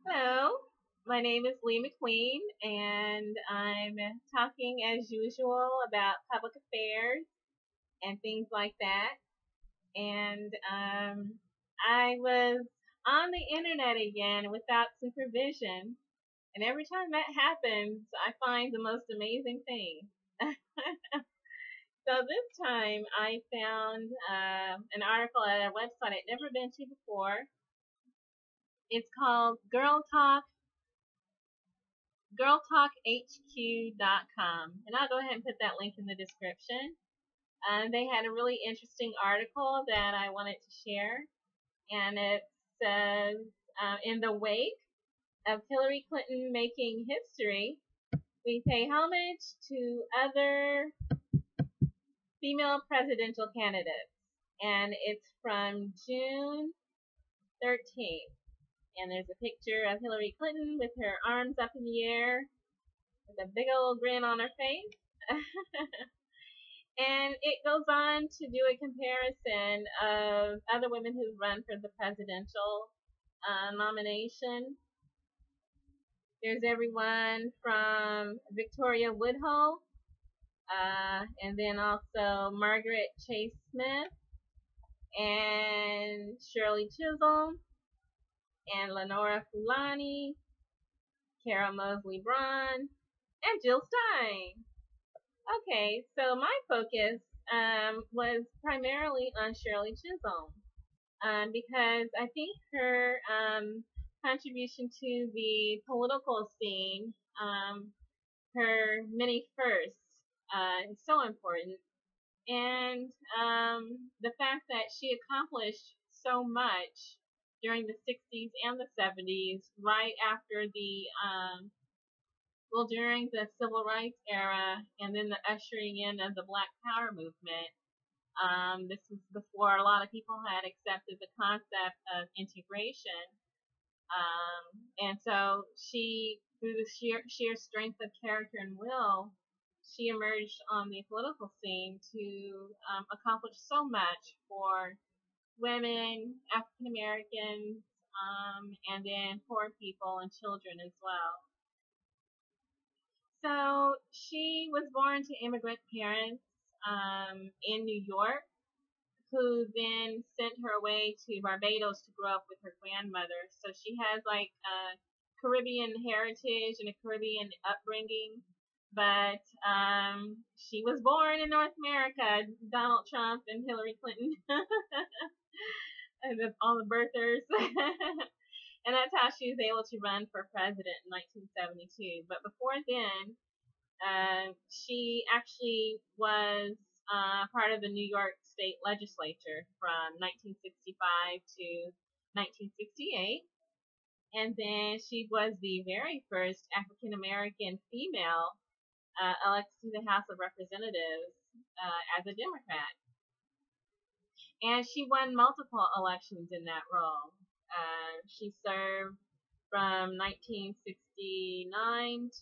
Hello, my name is Lee McQueen, and I'm talking as usual about public affairs and things like that. And I was on the internet again without supervision, and every time that happens, I find the most amazing things. So this time I found an article at a website I'd never been to before. It's called girltalkhq.com, and I'll go ahead and put that link in the description. They had a really interesting article that I wanted to share, and it says, in the wake of Hillary Clinton making history, we pay homage to other female presidential candidates, and it's from June 13th. And there's a picture of Hillary Clinton with her arms up in the air with a big old grin on her face. And it goes on to do a comparison of other women who've run for the presidential nomination. There's everyone from Victoria Woodhull, and then also Margaret Chase Smith, and Shirley Chisholm, and Lenora Fulani, Carol Mosley Braun, and Jill Stein. Okay, so my focus was primarily on Shirley Chisholm because I think her contribution to the political scene, her many firsts, is so important. And the fact that she accomplished so much during the 60s and the 70s, right after during the civil rights era, and then the ushering in of the Black Power movement. This was before a lot of people had accepted the concept of integration. And so she, through the sheer strength of character and will, she emerged on the political scene to accomplish so much for women, African Americans, and then poor people and children as well. So she was born to immigrant parents in New York, who then sent her away to Barbados to grow up with her grandmother. So she has like a Caribbean heritage and a Caribbean upbringing, but she was born in North America. Donald Trump and Hillary Clinton, and all the birthers. And that's how she was able to run for president in 1972. But before then, she actually was part of the New York State Legislature from 1965 to 1968. And then she was the very first African American female elected to the House of Representatives as a Democrat. And she won multiple elections in that role. She served from 1969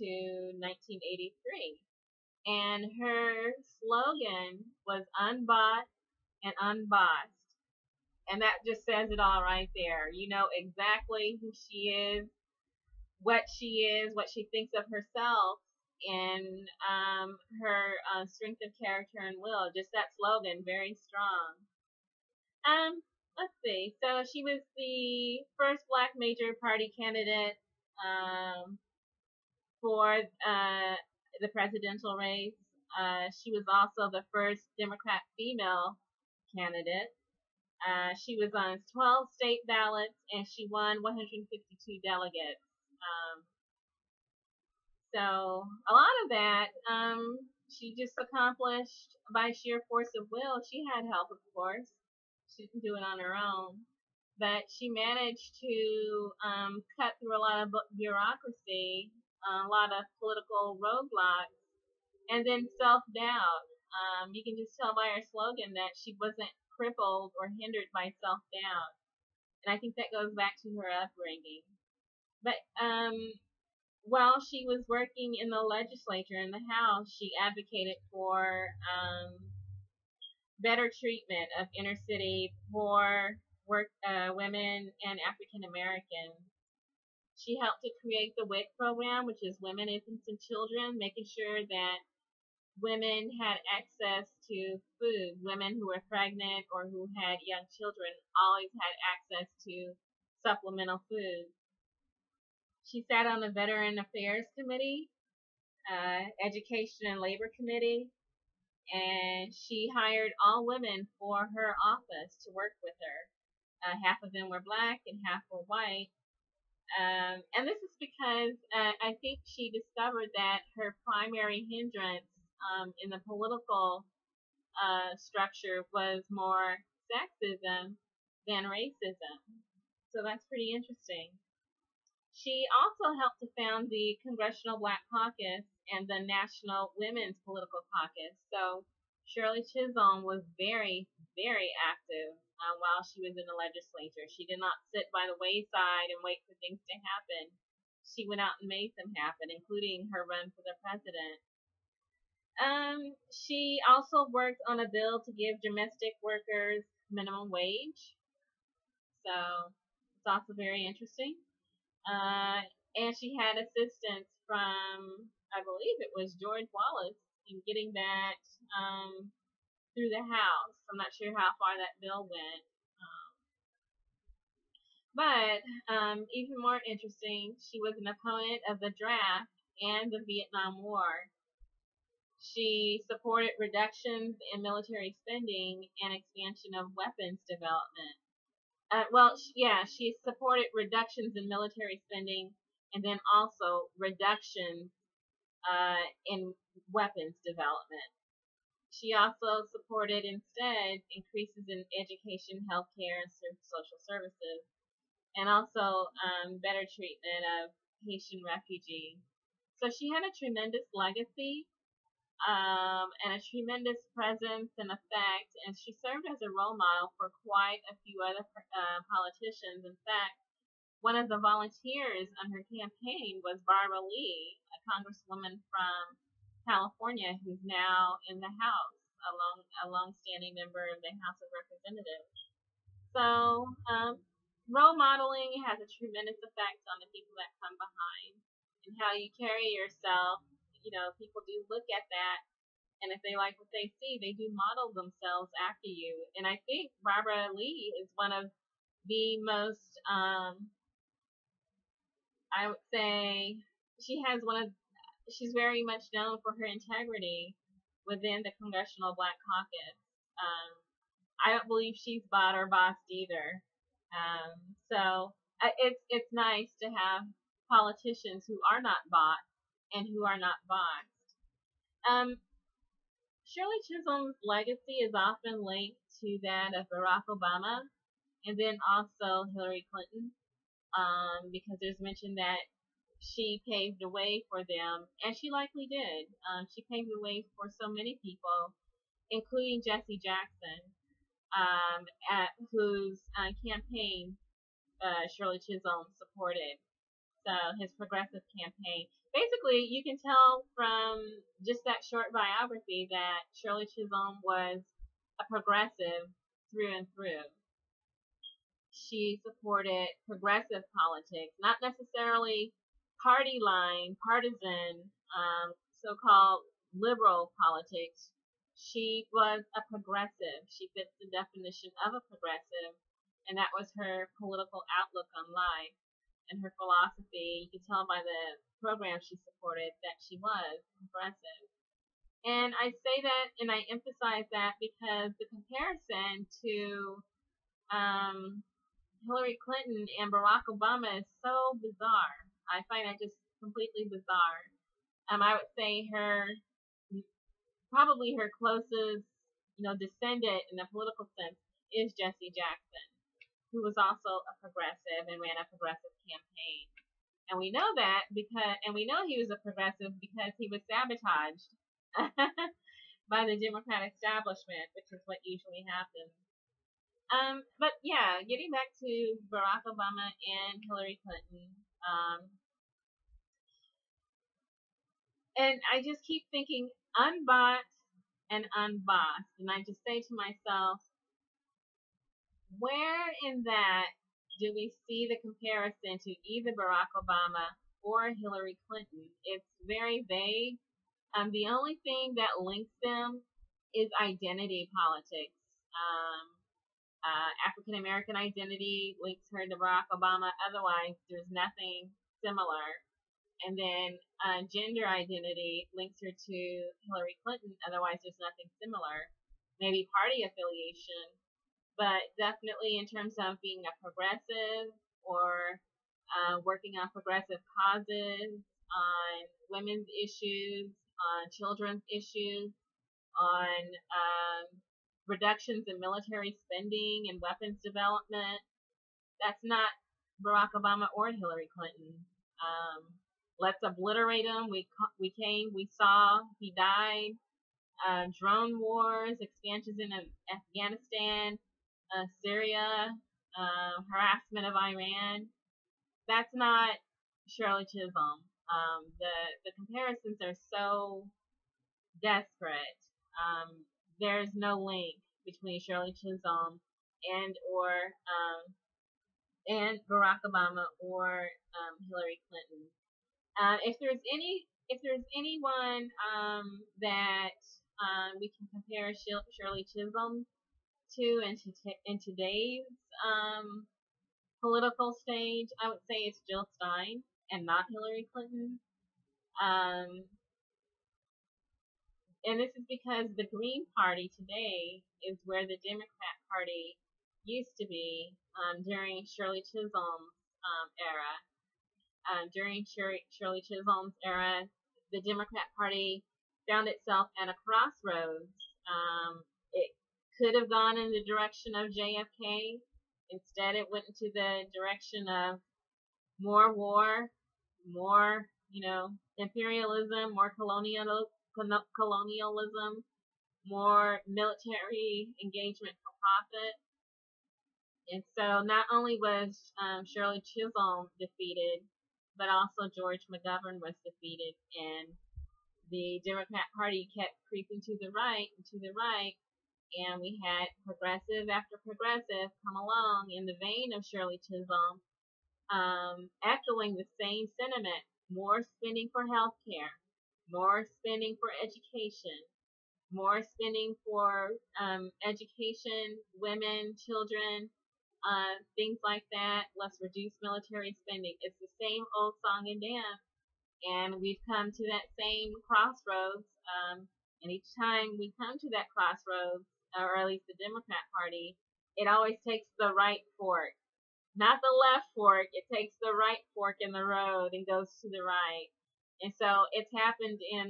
to 1983. And her slogan was Unbought and Unbossed. And that just says it all right there. You know exactly who she is, what she thinks of herself, and her strength of character and will. Just that slogan, very strong. Let's see. So she was the first Black major party candidate for the presidential race. She was also the first Democrat female candidate. She was on 12 state ballots, and she won 152 delegates. So a lot of that she just accomplished by sheer force of will. She had help, of course. She didn't do it on her own, but she managed to cut through a lot of bureaucracy, a lot of political roadblocks, and then self-doubt. You can just tell by her slogan that she wasn't crippled or hindered by self-doubt, and I think that goes back to her upbringing. But while she was working in the legislature, in the House, she advocated for better treatment of inner city poor women and African Americans. She helped to create the WIC program, which is Women, Infants, and Children, making sure that women had access to food. Women who were pregnant or who had young children always had access to supplemental food. She sat on the Veteran Affairs Committee, Education and Labor Committee, and she hired all women for her office to work with her. Half of them were black and half were white. And this is because I think she discovered that her primary hindrance in the political structure was more sexism than racism. So that's pretty interesting. She also helped to found the Congressional Black Caucus and the National Women's Political Caucus. So Shirley Chisholm was very, very active while she was in the legislature. She did not sit by the wayside and wait for things to happen. She went out and made them happen, including her run for the president. She also worked on a bill to give domestic workers minimum wage. So it's also very interesting. And she had assistance from, I believe it was George Wallace, in getting that through the House. I'm not sure how far that bill went. But even more interesting, she was an opponent of the draft and the Vietnam War. She supported reductions in military spending and expansion of weapons development. She supported reductions in military spending and then also reductions in weapons development. She also supported instead increases in education, healthcare, and social services, and also better treatment of Haitian refugees. So she had a tremendous legacy and a tremendous presence and effect, and she served as a role model for quite a few other politicians. In fact, one of the volunteers on her campaign was Barbara Lee, a congresswoman from California who's now in the House, a long-standing member of the House of Representatives. So, role modeling has a tremendous effect on the people that come behind, and how you carry yourself. People do look at that, and if they like what they see, they do model themselves after you. And I think Barbara Lee is one of the most, I would say, she's very much known for her integrity within the Congressional Black Caucus. I don't believe she's bought or bossed either. So it's nice to have politicians who are not bought and who are not boxed. Shirley Chisholm's legacy is often linked to that of Barack Obama and then also Hillary Clinton, because there's mention that she paved the way for them, and she likely did. She paved the way for so many people, including Jesse Jackson, whose campaign Shirley Chisholm supported. So his progressive campaign. Basically, you can tell from just that short biography that Shirley Chisholm was a progressive through and through. She supported progressive politics, not necessarily party line, partisan, so-called liberal politics. She was a progressive. She fits the definition of a progressive, and that was her political outlook on life. And her philosophy, you could tell by the program she supported that she was progressive. And I say that and I emphasize that because the comparison to Hillary Clinton and Barack Obama is so bizarre. I find that just completely bizarre. I would say probably her closest, descendant in a political sense is Jesse Jackson, who was also a progressive and ran a progressive campaign. And we know that we know he was a progressive because he was sabotaged by the Democratic establishment, which is what usually happens. But yeah, getting back to Barack Obama and Hillary Clinton, and I just keep thinking Unbought and Unbossed, and I just say to myself, where in that do we see the comparison to either Barack Obama or Hillary Clinton? It's very vague. The only thing that links them is identity politics. African American identity links her to Barack Obama. Otherwise, there's nothing similar. And then gender identity links her to Hillary Clinton. Otherwise, there's nothing similar. Maybe party affiliation, but definitely in terms of being a progressive or working on progressive causes, on women's issues, on children's issues, on reductions in military spending and weapons development. That's not Barack Obama or Hillary Clinton. Let's obliterate him. We came, we saw, he died. Drone wars, expansions in Afghanistan, Syria, harassment of Iran. That's not Shirley Chisholm. The comparisons are so desperate. There's no link between Shirley Chisholm and Barack Obama or Hillary Clinton. If there's anyone that we can compare Shirley Chisholm to in today's political stage, I would say it's Jill Stein and not Hillary Clinton. And this is because the Green Party today is where the Democrat Party used to be during Shirley Chisholm's era. During Shirley Chisholm's era, the Democrat Party found itself at a crossroads. It could have gone in the direction of JFK. Instead, it went into the direction of more war, more, imperialism, more colonialism, more military engagement for profit. And so not only was Shirley Chisholm defeated, but also George McGovern was defeated, and the Democrat Party kept creeping to the right and to the right, and we had progressive after progressive come along in the vein of Shirley Chisholm, echoing the same sentiment: more spending for health care, more spending for education, more spending for education, women, children, things like that. Let's reduce military spending. It's the same old song and dance, and we've come to that same crossroads. And each time we come to that crossroads, or at least the Democrat Party, it always takes the right fork, not the left fork. It takes the right fork in the road and goes to the right. And so it's happened in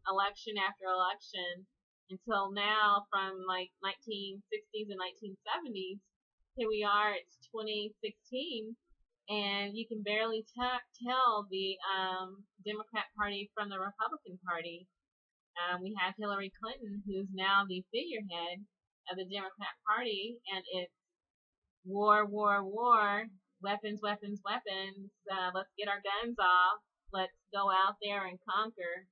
election after election until now, from like 1960s and 1970s. Here we are, it's 2016, and you can barely tell the Democrat Party from the Republican Party. We have Hillary Clinton, who's now the figurehead of the Democrat Party, and it's war, war, war, weapons, weapons, weapons. Let's get our guns off. Let's go out there and conquer.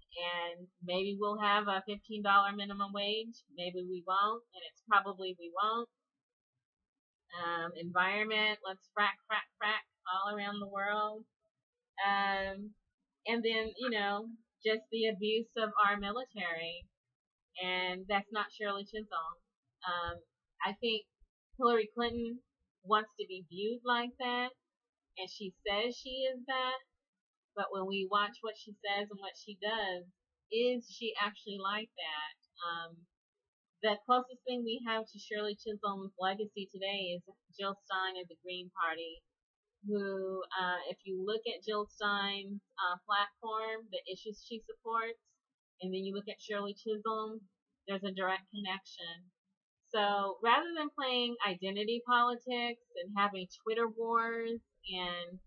And maybe we'll have a $15 minimum wage. Maybe we won't, and it's probably we won't. Environment, let's frack, frack, frack all around the world. And then, just the abuse of our military. And that's not Shirley Chisholm. I think Hillary Clinton wants to be viewed like that, and she says she is that. But when we watch what she says and what she does, is she actually like that? The closest thing we have to Shirley Chisholm's legacy today is Jill Stein of the Green Party, who, if you look at Jill Stein's platform, the issues she supports, and then you look at Shirley Chisholm, there's a direct connection. So rather than playing identity politics and having Twitter wars and,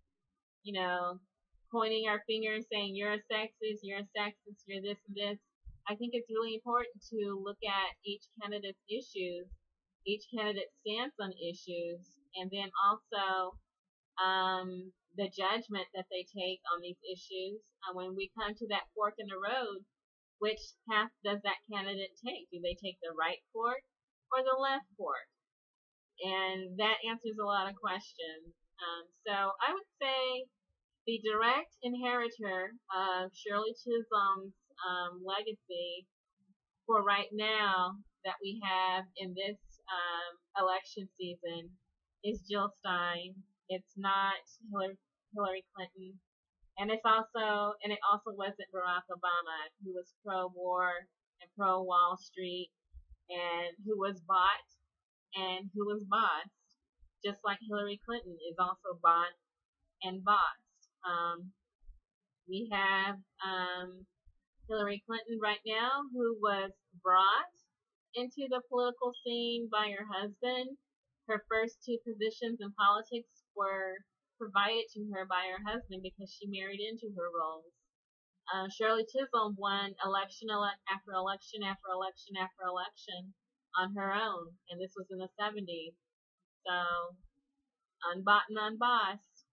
pointing our finger and saying you're a sexist, you're this and this, I think it's really important to look at each candidate's issues, each candidate's stance on issues, and then also the judgment that they take on these issues. When we come to that fork in the road, which path does that candidate take? Do they take the right fork or the left fork? And that answers a lot of questions. So I would say the direct inheritor of Shirley Chisholm's legacy for right now that we have in this election season is Jill Stein. It's not Hillary Clinton, and it also wasn't Barack Obama, who was pro-war and pro-Wall Street, and who was bought and who was bossed, just like Hillary Clinton is also bought and bossed. We have Hillary Clinton right now, who was brought into the political scene by her husband. Her first two positions in politics were provided to her by her husband because she married into her roles. Shirley Chisholm won election after election after election after election on her own, and this was in the 70s. So, unbought and unbossed.